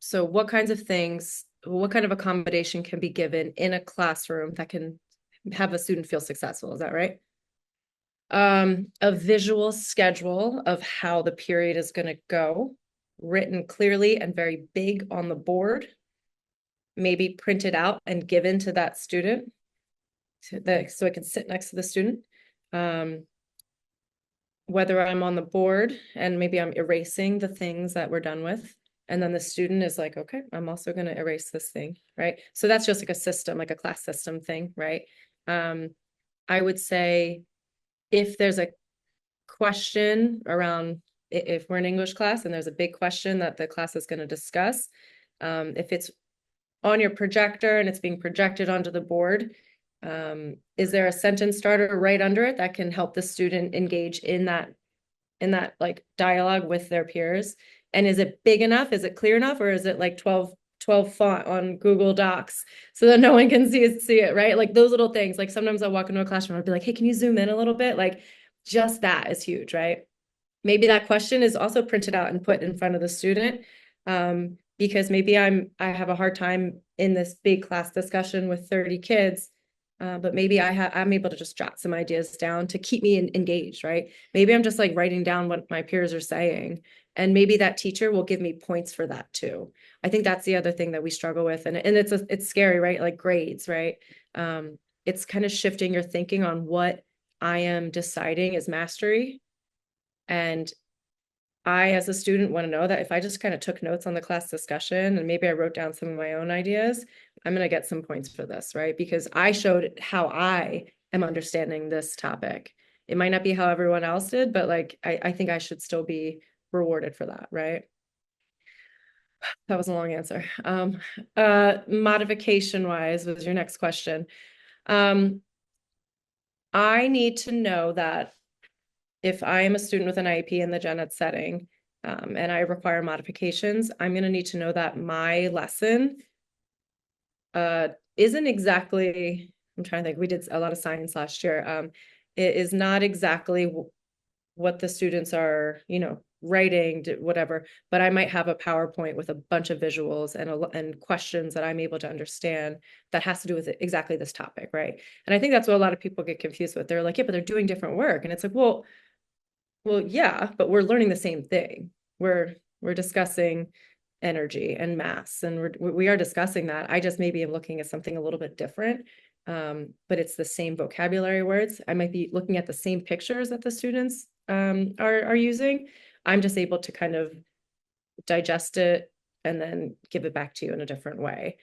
So what kinds of things, what kind of accommodation can be given in a classroom that can have a student feel successful? Is that right? A visual schedule of how the period is going to go, written clearly and very big on the board, maybe printed out and given to that student so it can sit next to the student. Whether I'm on the board and maybe I'm erasing the things that we're done with. And then the student is like, okay, I'm also going to erase this thing, right? So that's just like a system, like a class system thing, right? I would say if there's a question around, if we're in English class and there's a big question that the class is going to discuss, if it's on your projector and it's being projected onto the board, is there a sentence starter right under it that can help the student engage in that like dialogue with their peers? And is it big enough? Is it clear enough? Or is it like 12 font on Google Docs so that no one can see it, right? Like those little things. Like sometimes I'll walk into a classroom and I'll be like, hey, can you zoom in a little bit? Like just that is huge, right? Maybe that question is also printed out and put in front of the student, because maybe I have a hard time in this big class discussion with 30 kids, but maybe I'm able to just jot some ideas down to keep me engaged, right? Maybe I'm just like writing down what my peers are saying, and maybe that teacher will give me points for that too. I think that's the other thing that we struggle with, and it's scary, right? Like grades, right? It's kind of shifting your thinking on what I am deciding is mastery. And I, as a student, want to know that if I just kind of took notes on the class discussion and maybe I wrote down some of my own ideas, I'm going to get some points for this, right? Because I showed how I am understanding this topic. It might not be how everyone else did, but like I think I should still be rewarded for that, right? That was a long answer. Modification wise was your next question. I need to know that if I am a student with an IEP in the gen ed setting, and I require modifications, I'm going to need to know that my lesson isn't exactly, I'm trying to think, we did a lot of science last year. It is not exactly what the students are, writing, whatever, but I might have a PowerPoint with a bunch of visuals and questions that I'm able to understand that has to do with exactly this topic, right? And I think that's what a lot of people get confused with. They're like, yeah, but they're doing different work. And it's like, well, yeah, but we're learning the same thing. We're discussing energy and mass, and we are discussing that. I just maybe am looking at something a little bit different. But it's the same vocabulary words. I might be looking at the same pictures that the students are using. I'm just able to kind of digest it and then give it back to you in a different way.